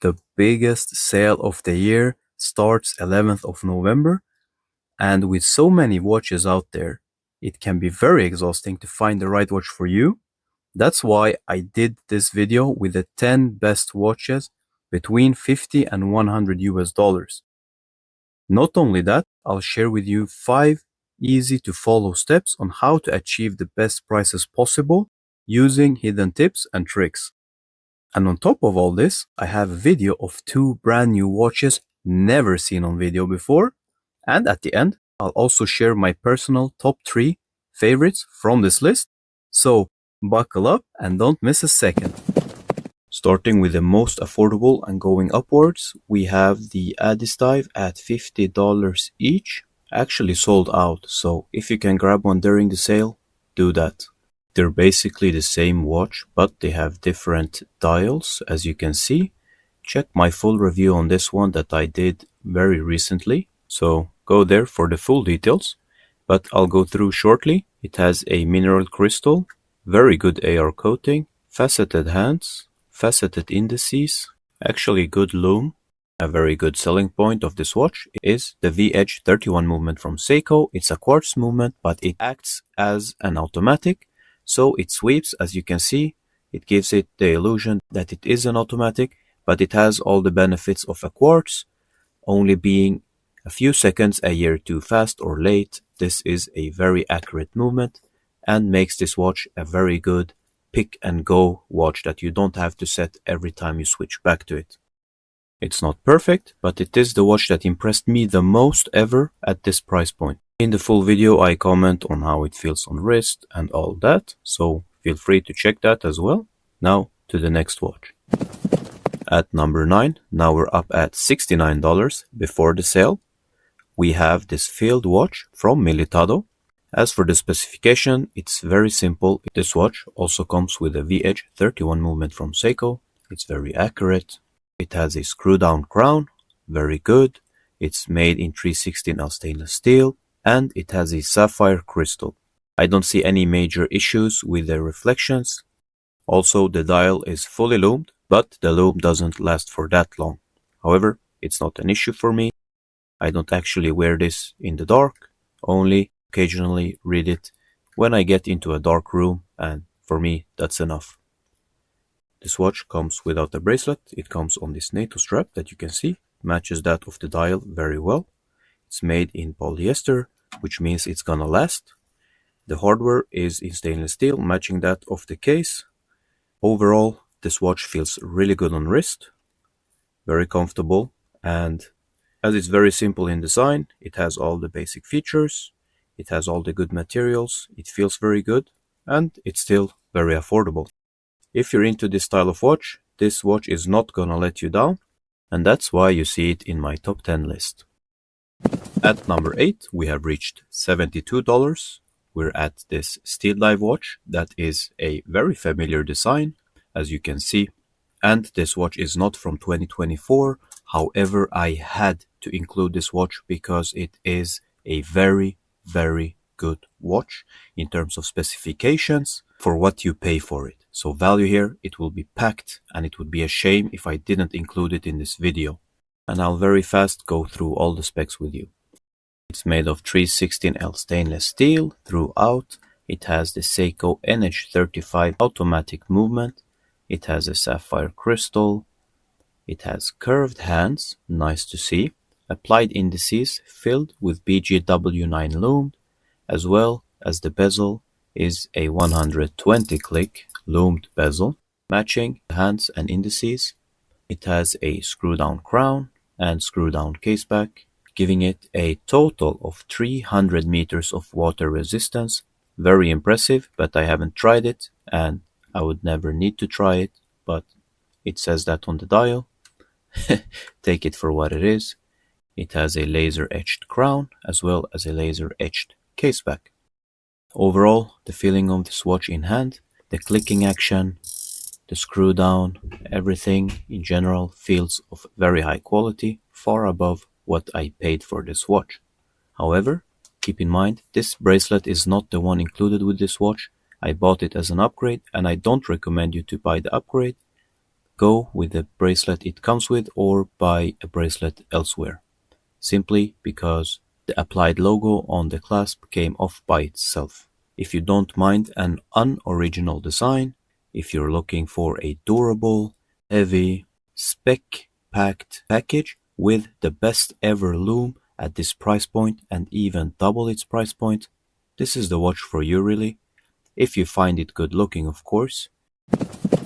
The biggest sale of the year starts 11th of November, and with so many watches out there, it can be very exhausting to find the right watch for you. That's why I did this video with the 10 best watches between 50 and 100 US dollars. Not only that, I'll share with you 5 easy to follow steps on how to achieve the best prices possible using hidden tips and tricks. And on top of all this, I have a video of 2 brand new watches never seen on video before. And at the end, I'll also share my personal top 3 favorites from this list. So buckle up and don't miss a second. Starting with the most affordable and going upwards, we have the Addiesdive at $50 each. Actually sold out, so if you can grab one during the sale, do that. They're basically the same watch, but they have different dials, as you can see. Check my full review on this one that I did very recently, so go there for the full details. But I'll go through shortly. It has a mineral crystal, very good AR coating, faceted hands, faceted indices, actually good lume. A very good selling point of this watch is the VH31 movement from Seiko. It's a quartz movement, but it acts as an automatic. So it sweeps, as you can see. It gives it the illusion that it is an automatic, but it has all the benefits of a quartz, only being a few seconds a year too fast or late. This is a very accurate movement and makes this watch a very good pick and go watch that you don't have to set every time you switch back to it. It's not perfect, but it is the watch that impressed me the most ever at this price point. In the full video I comment on how it feels on wrist and all that, so feel free to check that as well. Now to the next watch. At number 9, now we're up at $69 before the sale. We have this field watch from Militado. As for the specification, it's very simple. This watch also comes with a VH31 movement from Seiko. It's very accurate. It has a screw down crown, very good. It's made in 316L stainless steel, and it has a sapphire crystal. I don't see any major issues with the reflections. Also, the dial is fully lumed, but the lume doesn't last for that long. However, it's not an issue for me. I don't actually wear this in the dark, only occasionally read it when I get into a dark room, and for me that's enough. This watch comes without a bracelet. It comes on this NATO strap that you can see, matches that of the dial very well. It's made in polyester, which means it's gonna last. The hardware is in stainless steel, matching that of the case. Overall, this watch feels really good on wrist, very comfortable, and as it's very simple in design, it has all the basic features, it has all the good materials, it feels very good, and it's still very affordable. If you're into this style of watch, this watch is not gonna let you down, and that's why you see it in my top 10 list. At number 8, we have reached $72. We're at this Steeldive watch that is a very familiar design, as you can see, and this watch is not from 2024. However, I had to include this watch because it is a very, very good watch in terms of specifications for what you pay for it. So value here, it will be packed, and it would be a shame if I didn't include it in this video. And I'll very fast go through all the specs with you. It's made of 316L stainless steel throughout. It has the Seiko NH35 automatic movement. It has a sapphire crystal. It has curved hands, nice to see. Applied indices filled with BGW9 lume, as well as the bezel is a 120 click lumed bezel, matching hands and indices. It has a screw down crown and screw down caseback, giving it a total of 300 meters of water resistance. Very impressive, but I haven't tried it, and I would never need to try it, but it says that on the dial. Take it for what it is. It has a laser etched crown as well as a laser etched caseback. Overall, the feeling of this watch in hand, the clicking action, the screw down, everything in general feels of very high quality, far above what I paid for this watch. However, keep in mind, this bracelet is not the one included with this watch. I bought it as an upgrade, and I don't recommend you to buy the upgrade. go with the bracelet it comes with or buy a bracelet elsewhere, simply because the applied logo on the clasp came off by itself. If you don't mind an unoriginal design, if you're looking for a durable, heavy, spec-packed package with the best ever loom at this price point and even double its price point, this is the watch for you really, if you find it good looking of course.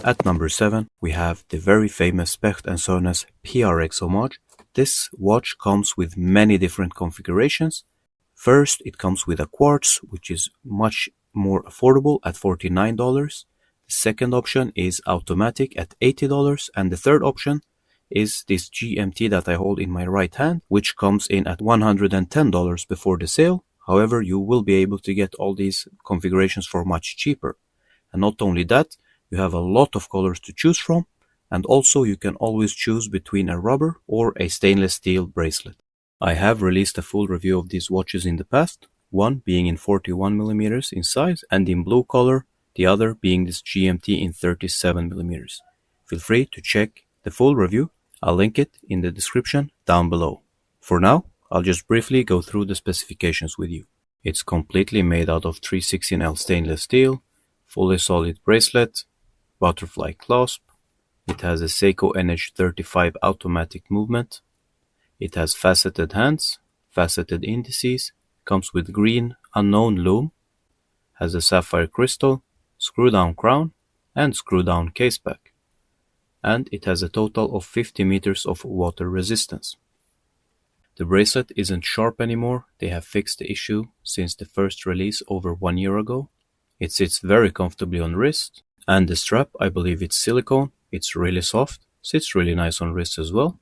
At number 7, we have the very famous Specht Sohne PRX homage. This watch comes with many different configurations. First, it comes with a quartz, which is much more affordable at $49. The second option is automatic at $80, and the third option is this GMT that I hold in my right hand, which comes in at $110 before the sale. However, you will be able to get all these configurations for much cheaper. And not only that, you have a lot of colors to choose from, and also you can always choose between a rubber or a stainless steel bracelet. I have released a full review of these watches in the past, one being in 41mm in size and in blue color, the other being this GMT in 37mm. Feel free to check the full review, I'll link it in the description down below. For now, I'll just briefly go through the specifications with you. It's completely made out of 316L stainless steel, fully solid bracelet, butterfly clasp. It has a Seiko NH35 automatic movement. It has faceted hands, faceted indices, comes with green unknown loom, has a sapphire crystal, screw-down crown, and screw-down caseback. And it has a total of 50 meters of water resistance. The bracelet isn't sharp anymore, they have fixed the issue since the first release over 1 year ago. It sits very comfortably on wrist, and the strap, I believe it's silicone, it's really soft, sits really nice on wrist as well.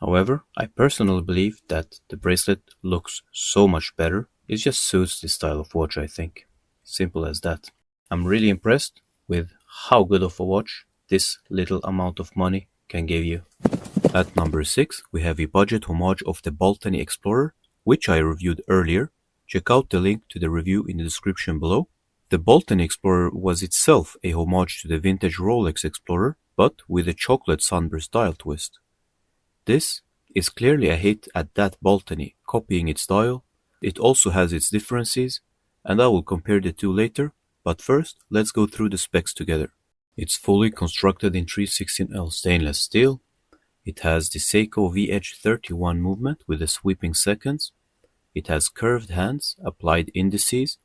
However, I personally believe that the bracelet looks so much better, it just suits this style of watch I think. Simple as that. I'm really impressed with how good of a watch this little amount of money can give you. At number 6, we have a budget homage of the Boderry Explorer, which I reviewed earlier. Check out the link to the review in the description below. The Boderry Explorer was itself a homage to the vintage Rolex Explorer, but with a chocolate sunburst dial twist. This is clearly a hit at that Boderry, copying its dial. It also has its differences, and I will compare the two later, but first let's go through the specs together. It's fully constructed in 316L stainless steel. It has the Seiko VH31 movement with the sweeping seconds. It has curved hands, applied indices.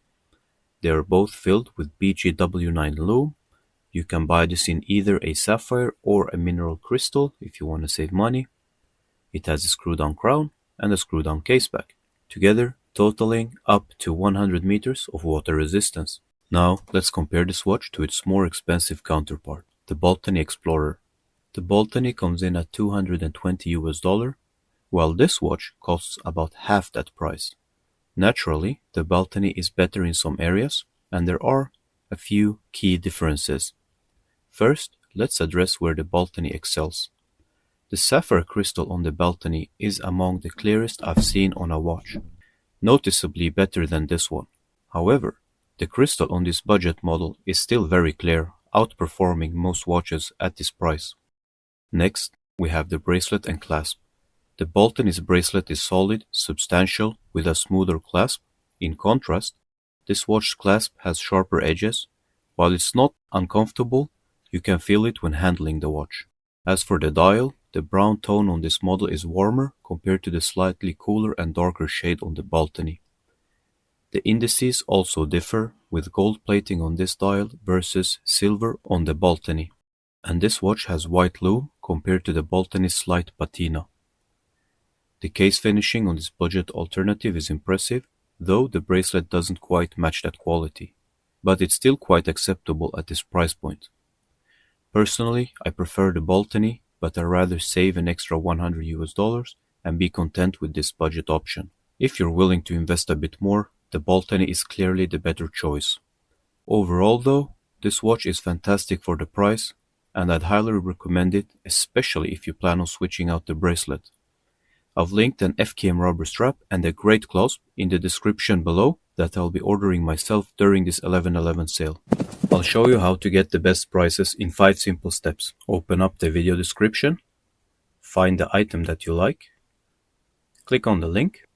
They are both filled with BGW9 loom. You can buy this in either a sapphire or a mineral crystal if you want to save money. It has a screw-down crown and a screw-down caseback, together totaling up to 100 meters of water resistance. Now let's compare this watch to its more expensive counterpart, the Boderry Explorer. The Boderry comes in at $220 while this watch costs about half that price. Naturally, the Boderry is better in some areas, and there are a few key differences. First, let's address where the Boderry excels. The sapphire crystal on the Boderry is among the clearest I've seen on a watch, noticeably better than this one. However, the crystal on this budget model is still very clear, outperforming most watches at this price. Next, we have the bracelet and clasp. The Boderry's bracelet is solid, substantial, with a smoother clasp. In contrast, this watch's clasp has sharper edges. While it's not uncomfortable, you can feel it when handling the watch. As for the dial, the brown tone on this model is warmer compared to the slightly cooler and darker shade on the Boderry. The indices also differ, with gold plating on this dial versus silver on the Boderry. And this watch has white loom compared to the Boderry's slight patina. The case finishing on this budget alternative is impressive, though the bracelet doesn't quite match that quality, but it's still quite acceptable at this price point. Personally, I prefer the Boderry, but I'd rather save an extra $100 and be content with this budget option. If you're willing to invest a bit more, the Boderry is clearly the better choice. Overall though, this watch is fantastic for the price, and I'd highly recommend it, especially if you plan on switching out the bracelet. I've linked an FKM rubber strap and a great clasp in the description below that I'll be ordering myself during this 11/11 sale. I'll show you how to get the best prices in 5 simple steps. Open up the video description, find the item that you like, click on the link.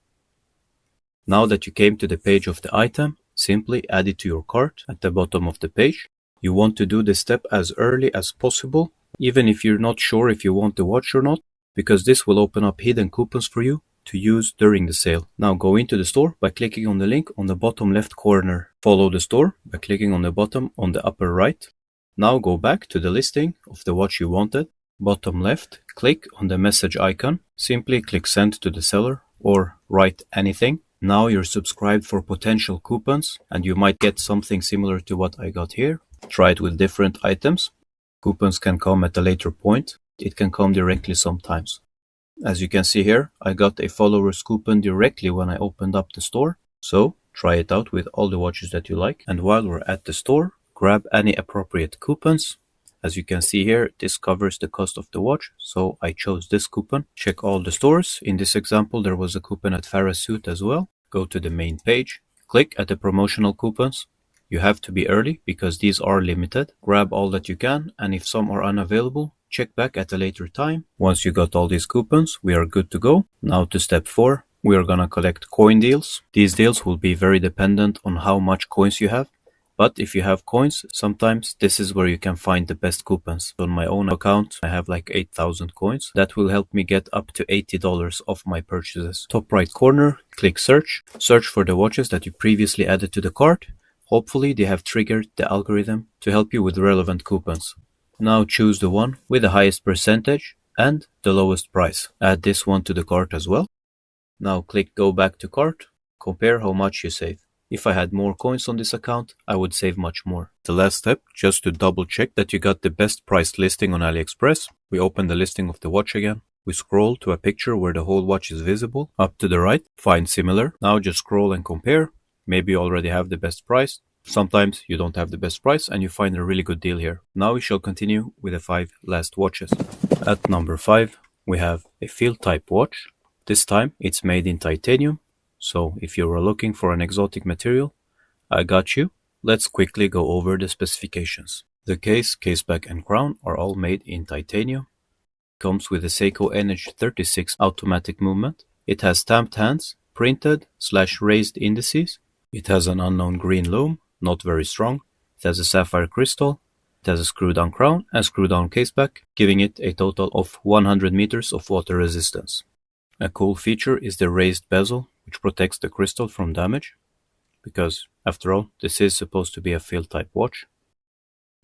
Now that you came to the page of the item, simply add it to your cart at the bottom of the page. You want to do this step as early as possible, even if you're not sure if you want the watch or not, because this will open up hidden coupons for you to use during the sale. Now go into the store by clicking on the link on the bottom left corner. Follow the store by clicking on the bottom on the upper right. Now go back to the listing of the watch you wanted. Bottom left, click on the message icon. Simply click send to the seller or write anything. Now you're subscribed for potential coupons and you might get something similar to what I got here. Try it with different items. Coupons can come at a later point. It can come directly sometimes. As you can see here, I got a follower's coupon directly when I opened up the store. So try it out with all the watches that you like. And while we're at the store, grab any appropriate coupons. As you can see here, this covers the cost of the watch, so I chose this coupon. Check all the stores. In this example, there was a coupon at Farah Suit as well. Go to the main page, click at the promotional coupons. You have to be early because these are limited. Grab all that you can, and if some are unavailable, check back at a later time. Once you got all these coupons, we are good to go. Now to step 4, we are gonna collect coin deals. These deals will be very dependent on how much coins you have. But if you have coins, sometimes this is where you can find the best coupons. On my own account, I have like 8,000 coins. That will help me get up to $80 off my purchases. Top right corner, click search. Search for the watches that you previously added to the cart. Hopefully they have triggered the algorithm to help you with relevant coupons. Now choose the one with the highest percentage and the lowest price. Add this one to the cart as well. Now click go back to cart. Compare how much you save. If I had more coins on this account, I would save much more. The last step, just to double check that you got the best priced listing on Aliexpress, we open the listing of the watch again. We scroll to a picture where the whole watch is visible. Up to the right, find similar. Now just scroll and compare. Maybe you already have the best price. Sometimes you don't have the best price and you find a really good deal here. Now we shall continue with the 5 last watches. At number 5, we have a field type watch. This time it's made in titanium. So if you are looking for an exotic material, I got you. Let's quickly go over the specifications. The case, caseback and crown are all made in titanium. Comes with a Seiko NH36 automatic movement. It has stamped hands, printed/raised indices. It has an unknown green loom, not very strong. It has a sapphire crystal. It has a screw-down crown and screw-down caseback, giving it a total of 100 meters of water resistance. A cool feature is the raised bezel, which protects the crystal from damage, because after all, this is supposed to be a field type watch.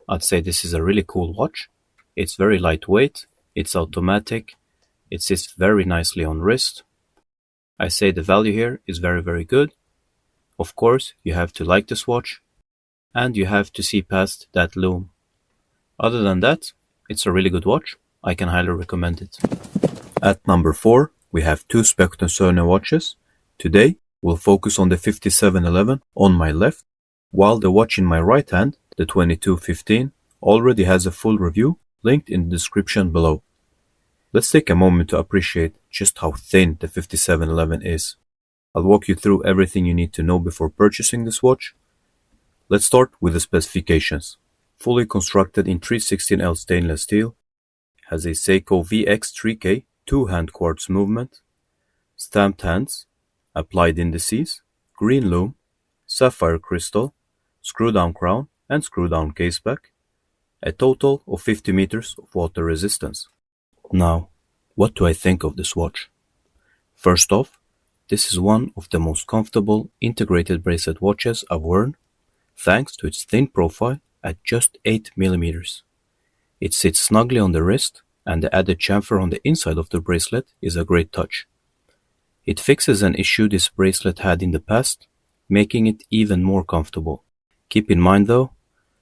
I'd say this is a really cool watch. It's very lightweight, it's automatic, it sits very nicely on wrist. I say the value here is very good. Of course, you have to like this watch, and you have to see past that loom. Other than that, it's a really good watch. I can highly recommend it. At number 4, we have 2 Specht Sohne watches. Today, we'll focus on the 5711 on my left, while the watch in my right hand, the 2215, already has a full review linked in the description below. Let's take a moment to appreciate just how thin the 5711 is. I'll walk you through everything you need to know before purchasing this watch. Let's start with the specifications. Fully constructed in 316L stainless steel, has a Seiko VX3K 2-hand quartz movement, stamped hands, applied indices, green loom, sapphire crystal, screw-down crown and screw-down caseback, a total of 50 meters of water resistance. Now, what do I think of this watch? First off, this is one of the most comfortable integrated bracelet watches I've worn, thanks to its thin profile at just 8 mm. It sits snugly on the wrist, and the added chamfer on the inside of the bracelet is a great touch. It fixes an issue this bracelet had in the past, making it even more comfortable. Keep in mind though,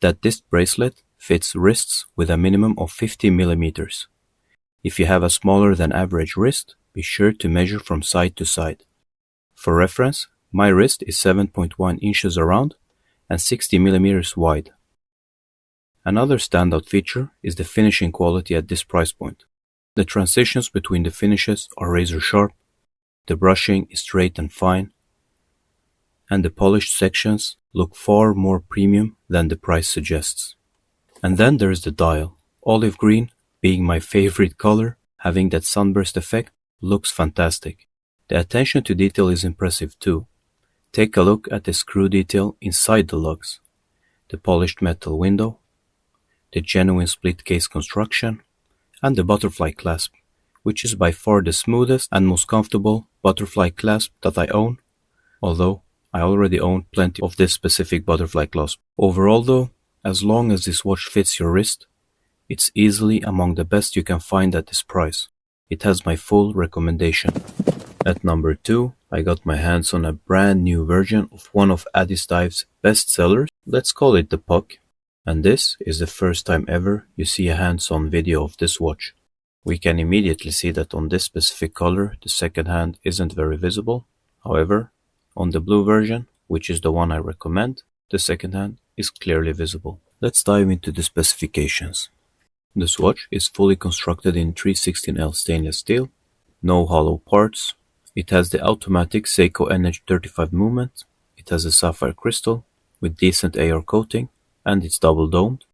that this bracelet fits wrists with a minimum of 50 mm. If you have a smaller than average wrist, be sure to measure from side to side. For reference, my wrist is 7.1 inches around and 60 mm wide. Another standout feature is the finishing quality at this price point. The transitions between the finishes are razor sharp, the brushing is straight and fine, and the polished sections look far more premium than the price suggests. And then there's the dial. Olive green, being my favorite color, having that sunburst effect, looks fantastic. The attention to detail is impressive too. Take a look at the screw detail inside the lugs, the polished metal window, the genuine split case construction, and the butterfly clasp, which is by far the smoothest and most comfortable butterfly clasp that I own, although I already own plenty of this specific butterfly clasp. Overall though, as long as this watch fits your wrist, it's easily among the best you can find at this price. It has my full recommendation. At number 2, I got my hands on a brand new version of one of Addiesdive's best sellers, let's call it the Puck, and this is the first time ever you see a hands-on video of this watch. We can immediately see that on this specific color the second hand isn't very visible. However, on the blue version, which is the one I recommend, the second hand is clearly visible. Let's dive into the specifications. This watch is fully constructed in 316L stainless steel, no hollow parts. It has the automatic Seiko NH35 movement. It has a sapphire crystal with decent AR coating and it's double domed.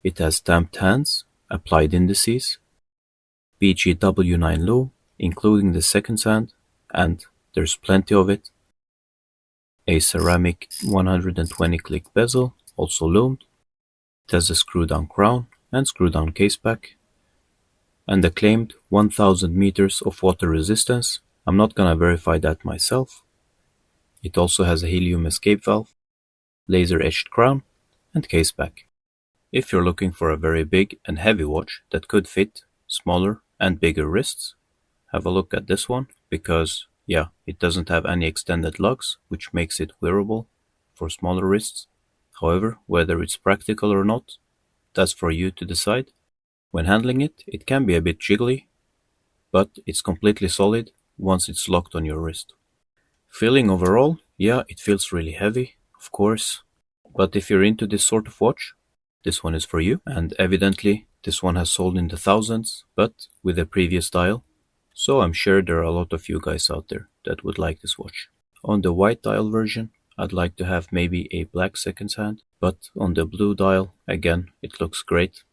It has stamped hands, applied indices, BGW9 loom, including the second hand, and there's plenty of it. A ceramic 120 click bezel, also loomed. It has a screw down crown and screw down case back, and the claimed 1000 meters of water resistance. I'm not gonna verify that myself. It also has a helium escape valve, laser etched crown, and case back. If you're looking for a very big and heavy watch that could fit smaller and bigger wrists, have a look at this one, because yeah, it doesn't have any extended lugs, which makes it wearable for smaller wrists. However, whether it's practical or not, that's for you to decide. When handling it, it can be a bit jiggly, but it's completely solid once it's locked on your wrist. Feeling overall, yeah, it feels really heavy, of course, but if you're into this sort of watch, this one is for you, and evidently this one has sold in the thousands, but with a previous dial, so I'm sure there are a lot of you guys out there that would like this watch. On the white dial version, I'd like to have maybe a black second hand, but on the blue dial, again, it looks great,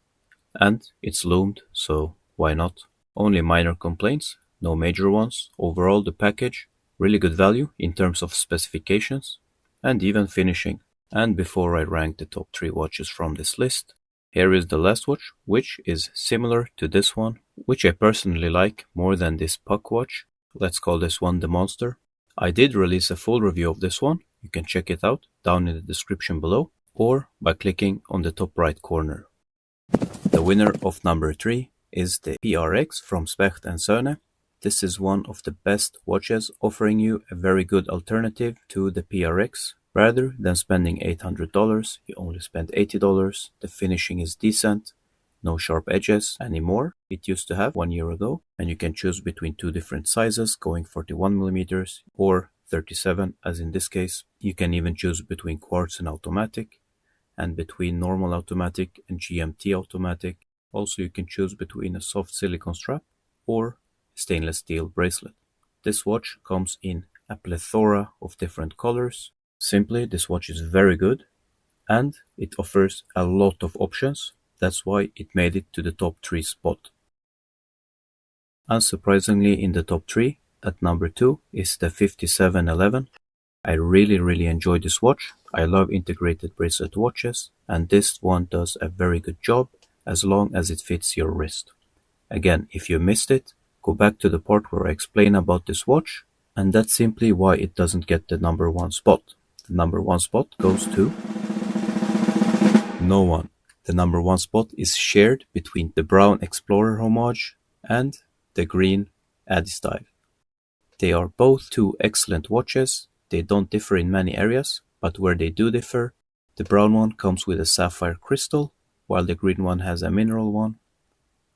and it's loomed, so why not? Only minor complaints, no major ones. Overall, the package, really good value in terms of specifications and even finishing. And before I rank the top 3 watches from this list, here is the last watch, which is similar to this one, which I personally like more than this Puck watch. Let's call this one the Monster. I did release a full review of this one. You can check it out down in the description below or by clicking on the top right corner. The winner of number 3 is the PRX from Specht Sohne. This is one of the best watches, offering you a very good alternative to the PRX. Rather than spending $800, you only spend $80. The finishing is decent, no sharp edges anymore. It used to have 1 year ago, and you can choose between 2 different sizes, going 41mm or 37, as in this case. You can even choose between quartz and automatic, and between normal automatic and GMT automatic. Also, you can choose between a soft silicone strap or stainless steel bracelet. This watch comes in a plethora of different colors. Simply, this watch is very good and it offers a lot of options. That's why it made it to the top 3 spot. Unsurprisingly, in the top 3, at number 2 is the 5711. I really enjoy this watch. I love integrated bracelet watches, and this one does a very good job as long as it fits your wrist. Again, if you missed it, go back to the part where I explain about this watch, and that's simply why it doesn't get the number 1 spot. The number 1 spot goes to no one. The number 1 spot is shared between the brown Explorer homage and the green Addiesdive. They are both 2 excellent watches. They don't differ in many areas, but where they do differ, the brown one comes with a sapphire crystal, while the green one has a mineral one,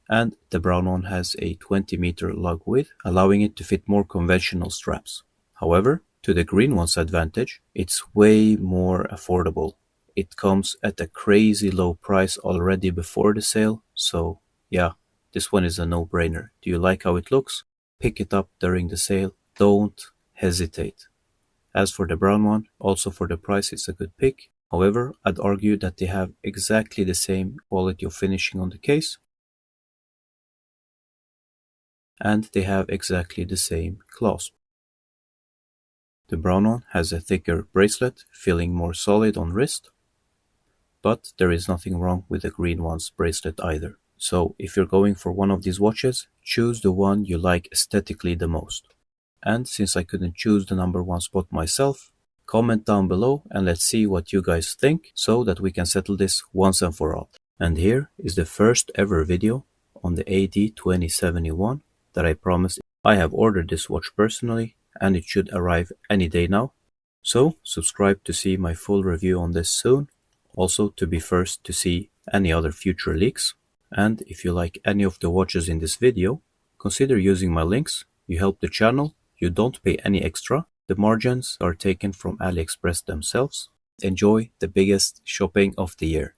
and the brown one has a 20-meter lug width, allowing it to fit more conventional straps. However, to the green one's advantage, it's way more affordable. It comes at a crazy low price already before the sale, so yeah, this one is a no-brainer. Do you like how it looks? Pick it up during the sale. Don't hesitate. As for the brown one, also for the price it's a good pick. However, I'd argue that they have exactly the same quality of finishing on the case, and they have exactly the same clasp. The brown one has a thicker bracelet, feeling more solid on wrist, but there is nothing wrong with the green one's bracelet either. So if you're going for one of these watches, choose the one you like aesthetically the most. And since I couldn't choose the number one spot myself, comment down below and let's see what you guys think so that we can settle this once and for all. And here is the first ever video on the AD2071 that I promised. I have ordered this watch personally and it should arrive any day now. So subscribe to see my full review on this soon. Also to be first to see any other future leaks. And if you like any of the watches in this video, consider using my links. You help the channel. You don't pay any extra. The margins are taken from Aliexpress themselves. Enjoy the biggest shopping of the year.